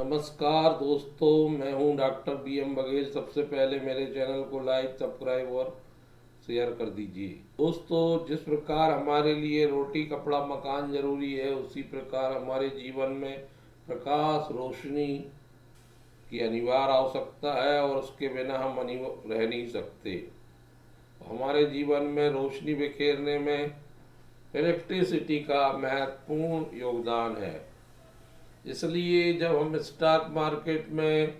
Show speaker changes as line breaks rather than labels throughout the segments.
नमस्कार दोस्तों, मैं हूं डॉक्टर BM बघेल। सबसे पहले मेरे चैनल को लाइक, सब्सक्राइब और शेयर कर दीजिए। दोस्तों, जिस प्रकार हमारे लिए रोटी, कपड़ा, मकान जरूरी है, उसी प्रकार हमारे जीवन में प्रकाश, रोशनी की अनिवार्य आवश्यकता है और उसके बिना हम रह नहीं सकते। हमारे जीवन में रोशनी बिखेरने में इलेक्ट्रिसिटी का महत्वपूर्ण योगदान है। इसलिए जब हम स्टॉक मार्केट में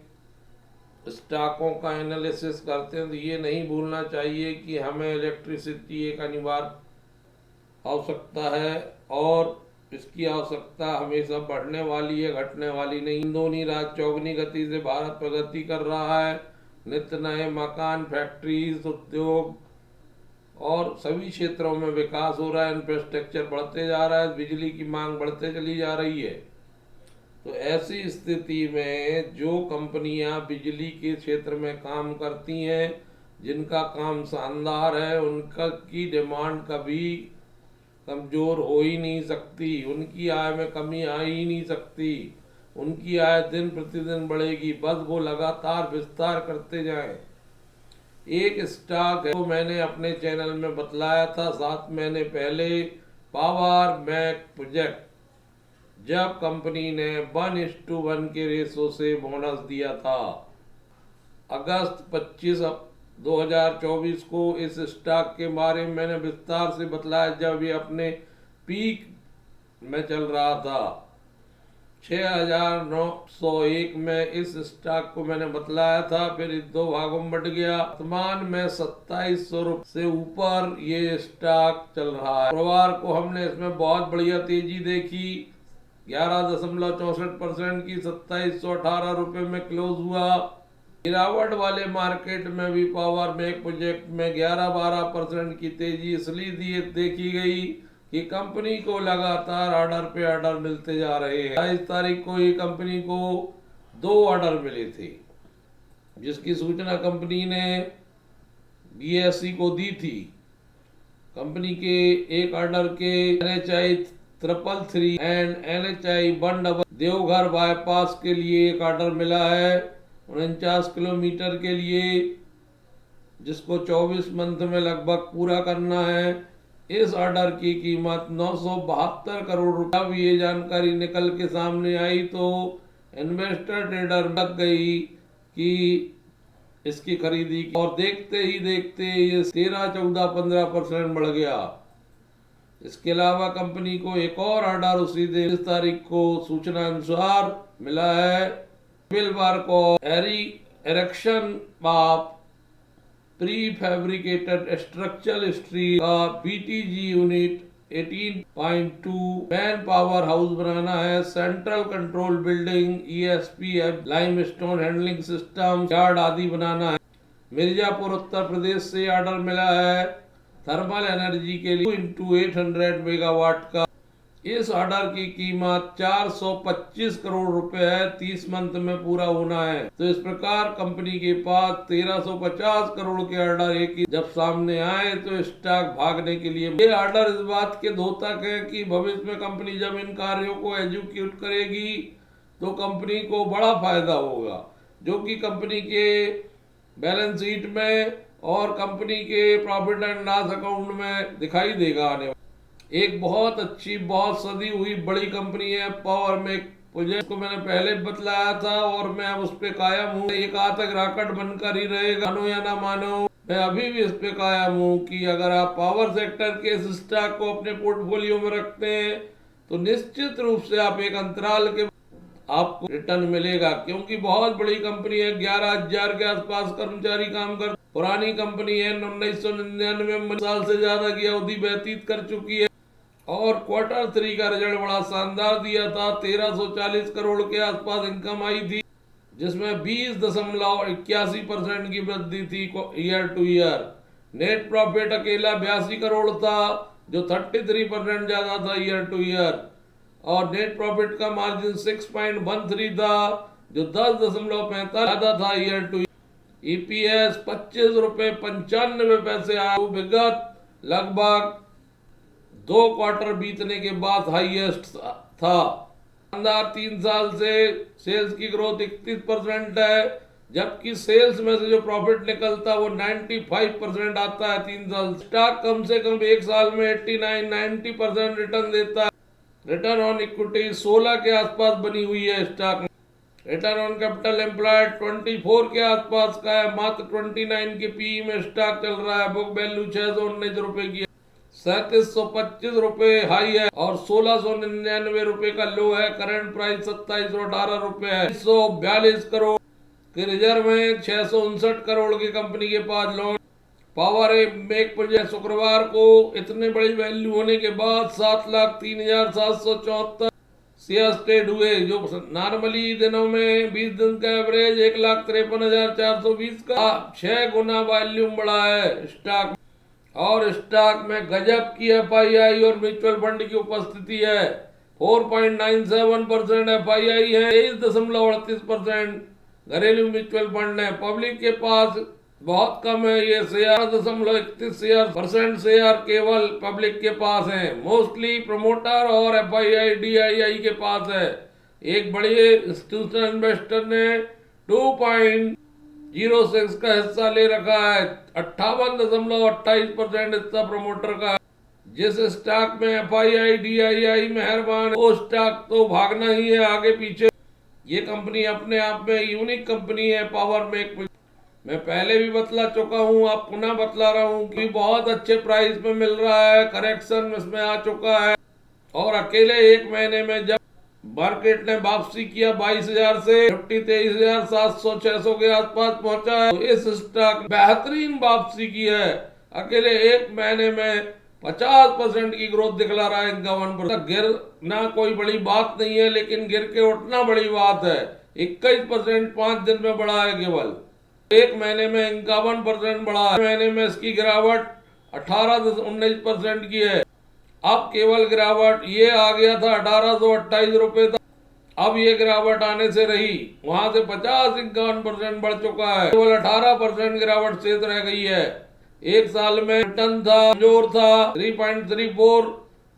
स्टॉकों का एनालिसिस करते हैं तो ये नहीं भूलना चाहिए कि हमें इलेक्ट्रिसिटी एक अनिवार्य आवश्यकता है और इसकी आवश्यकता हमेशा बढ़ने वाली है, घटने वाली नहीं। दोनों रात चौगनी गति से भारत प्रगति कर रहा है। नित्य नए मकान, फैक्ट्रीज, उद्योग और सभी क्षेत्रों में विकास हो रहा है। इंफ्रास्ट्रक्चर बढ़ते जा रहा है, बिजली की मांग बढ़ते चली जा रही है। तो ऐसी स्थिति में जो कंपनियां बिजली के क्षेत्र में काम करती हैं, जिनका काम शानदार है, उनका की डिमांड कभी कमजोर हो ही नहीं सकती। उनकी आय में कमी आ ही नहीं सकती। उनकी आय दिन प्रतिदिन बढ़ेगी, बस वो लगातार विस्तार करते जाएं। एक स्टॉक है वो मैंने अपने चैनल में बतलाया था 7 महीने पहले, पावर मैक प्रोजेक्ट, जब कंपनी ने 1:1 के रेशो से बोनस दिया था। अगस्त 25 2024 को इस स्टॉक के बारे में मैंने विस्तार से बतलाया, जब ये अपने पीक में चल रहा था। 6,901 में इस स्टॉक को मैंने बतलाया था, फिर इस 2 भागों में बट गया। वर्तमान में 2700 रुपये से ऊपर ये स्टॉक चल रहा है। शुक्रवार को हमने इसमें बहुत बढ़िया तेजी देखी, 11.64% की 2718 रुपये में क्लोज हुआ। गिरावट वाले मार्केट में भी पावर मैक प्रोजेक्ट में 11-12% की तेजी इसलिए देखी गई कि कंपनी को लगातार ऑर्डर पे ऑर्डर मिलते जा रहे हैं। 22 तारीख को ये कंपनी को 2 ऑर्डर मिले थे, जिसकी सूचना कंपनी ने BSE को दी थी। कंपनी के एक ऑर्डर के NHI 333 and NHI 1 Deoghar bypass के लिए एक ऑर्डर मिला है 49 किलोमीटर के लिए, जिसको 24 मंथ में लगभग पूरा करना है। इस ऑर्डर की कीमत 972 करोड़ रुपया। भी ये जानकारी निकल के सामने आई तो इन्वेस्टर ट्रेडर लग गई कि इसकी खरीदी, और देखते ही देखते ये 13, 14, 15% बढ़ गया। इसके अलावा कंपनी को एक और ऑर्डर उसी दिन 30 तारीख को सूचना अनुसार मिला है। सिविल को erection of prefabricated structural steel का BTG unit 18.2 man power house बनाना है। Central control building, ESP, limestone handling system, yard आदि बनाना है। मिर्जापुर उत्तर प्रदेश से ऑर्डर मिला है थर्मल एनर्जी के लिए 2x800 मेगावाट का। इस ऑर्डर की कीमत 425 करोड़ रुपए है, 30 मंथ में पूरा होना है। तो इस प्रकार कंपनी के पास 1350 करोड़ के ऑर्डर एक ही जब सामने आए तो स्टॉक भागने के लिए। ये ऑर्डर इस बात के द्योतक है कि भविष्य में कंपनी जब इन कार्यों को एग्जीक्यूट करेगी तो कंपनी को बड़ा फायदा होगा, जो कि कंपनी के बैलेंस शीट में और कंपनी के प्रॉफिट एंड लॉस अकाउंट में दिखाई देगा आने। एक बहुत अच्छी, बहुत सदी हुई बड़ी कंपनी है पावर मैक प्रोजेक्ट को मैंने पहले बतलाया था और मैं उस पे कायम हूँ। एक आतक राकट बनकर ही रहेगा, मानो या ना मानो। मैं अभी भी इस पे कायम हूँ कि अगर आप पावर सेक्टर के इस स्टॉक को अपने पोर्टफोलियो में रखते हैं तो निश्चित रूप से आप एक अंतराल के आपको रिटर्न मिलेगा, क्योंकि बहुत बड़ी कंपनी है। 11,000 के आसपास कर्मचारी काम कर, पुरानी कंपनी है। 1999 में साल से ज्यादा की अवधि व्यतीत कर चुकी है और Q3 का रिजल्ट बड़ा शानदार दिया था। 1340 करोड़ के आसपास इनकम आई थी, जिसमें 20.81% की वृद्धि थी year two year. Net profit अकेला 82 करोड़ था, जो 33% ज्यादा था ईयर टू ईयर, और नेट प्रॉफिट का मार्जिन 6.13 था, जो 10.45 ज्यादा था ईयर टू। EPS 25 रुपए 95 पैसे आया, विगत लगभग 2 क्वार्टर बीतने के बाद हाईएस्ट था। शानदार 3 साल से सेल्स की ग्रोथ 31% है, जबकि सेल्स में से जो प्रॉफिट निकलता है वो 95% आता है 3 साल। स्टॉक कम से कम एक साल में 89-90% रिटर्न देता है। रिटर्न ऑन इक्विटी 16 के आसपास बनी हुई है स्टॉक में। रिटर्न ऑन कैपिटल एम्प्लॉयड 24 के आसपास का है। मात्र 29 के पीई में स्टॉक चल रहा है। बुक वैल्यू 619 रुपए की है। 3725 रुपए हाई है और 1699 रुपए का लो है। करंट प्राइस 2718 रुपए है। 142 करोड़ के रिजर्व है। 659 करोड़ की कंपनी के पास लोन। पावर मेक प्रोजेक्ट शुक्रवार को इतने बड़ी वैल्यू होने के बाद 7,03,774 शेयर ट्रेड हुए, जो नॉर्मली दिनों में 20 दिन का एवरेज 1,53,420 का 6 गुना वॉल्यूम बढ़ा है स्टॉक। और स्टॉक में गजब की एफआईआई और म्यूचुअल फंड की उपस्थिति है। 4.97% एफआईआई है, 23.38% घरेलू म्यूचुअल फंड है। पब्लिक के पास बहुत कम है, ये शेयर 0.31% शेयर केवल पब्लिक के पास है। मोस्टली प्रमोटर और एफआईआई डीआईआई के पास है। एक बड़े इंस्टीट्यूशनल इन्वेस्टर ने 2.06 का हिस्सा ले रखा है। 58.28% हिस्सा प्रमोटर का है। जिस स्टॉक में एफआईआई डीआईआई मेहरबान, वो स्टॉक तो भागना ही है आगे पीछे। ये कंपनी अपने आप में यूनिक कंपनी है पावर मेक। मैं पहले भी बतला चुका हूं, आप पुनः बतला रहा हूं कि बहुत अच्छे प्राइस में मिल रहा है। करेक्शन इसमें आ चुका है और अकेले एक महीने में जब मार्केट ने वापसी किया 22,000 से 23,700-600 के आसपास पहुंचा है, तो इस स्टॉक बेहतरीन वापसी की है। अकेले एक महीने में 50% की ग्रोथ दिखला रहा है। 51% गिरना कोई बड़ी बात नहीं है, लेकिन गिर के उठना बड़ी बात है। 21% 5 दिन में बढ़ा है। केवल एक महीने में 51% बढ़ा है। महीने में इसकी गिरावट 18-19% की है। अब केवल गिरावट ये आ गया था 1828 रुपए तक। अब ये गिरावट आने से रही, वहां से 50-51% बढ़ चुका है। केवल 18% गिरावट शेष रह गई है। एक साल में रिटर्न था, जोर था 3.34,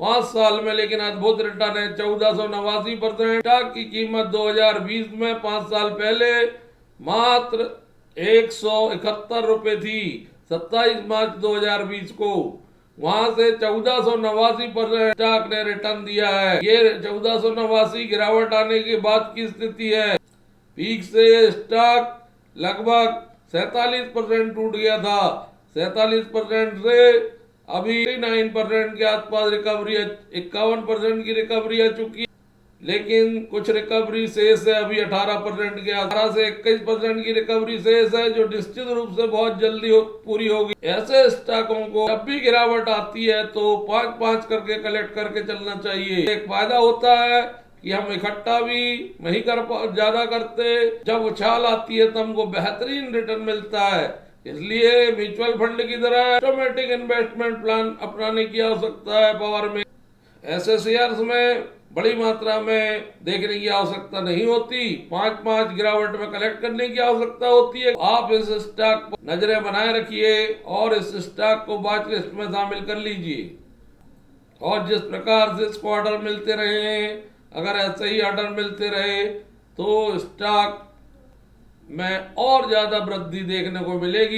5 साल में लेकिन अद्भुत रिटर्न है 1489%। स्टॉक की कीमत 2020 में 5 साल पहले मात्र 171 रुपए थी। 27 मार्च 2020 को वहां से 1489% स्टॉक ने रिटर्न दिया है। ये 1489 गिरावट आने के बाद की स्थिति है। पीक से स्टॉक लगभग 47% टूट गया था। 47% से अभी 9% के आसपास रिकवरी है। 51% की रिकवरी आ चुकी है, लेकिन कुछ रिकवरी शेष है अभी 18% के। 18 से 21% की रिकवरी शेष है, जो निश्चित रूप से बहुत जल्दी पूरी होगी। ऐसे स्टॉकों को जब भी गिरावट आती है तो 5-5 करके कलेक्ट करके चलना चाहिए। एक फायदा होता है कि हम इकट्ठा भी नहीं कर ज्यादा करते, जब उछाल आती है तो हमको बेहतरीन रिटर्न मिलता है। इसलिए म्यूचुअल फंड की तरह ऑटोमेटिक इन्वेस्टमेंट प्लान अपनाने की आवश्यकता है पावर में। ऐसे शेयर्स में बड़ी मात्रा में देखने की आवश्यकता नहीं होती, 5-5 गिरावट में कलेक्ट करने की आवश्यकता होती है। आप इस स्टॉक पर नजरें बनाए रखिए और इस स्टॉक को वॉच लिस्ट में शामिल कर लीजिए। और जिस प्रकार से इसको ऑर्डर मिलते रहे, अगर ऐसे ही ऑर्डर मिलते रहे तो स्टॉक में और ज्यादा वृद्धि देखने को मिलेगी।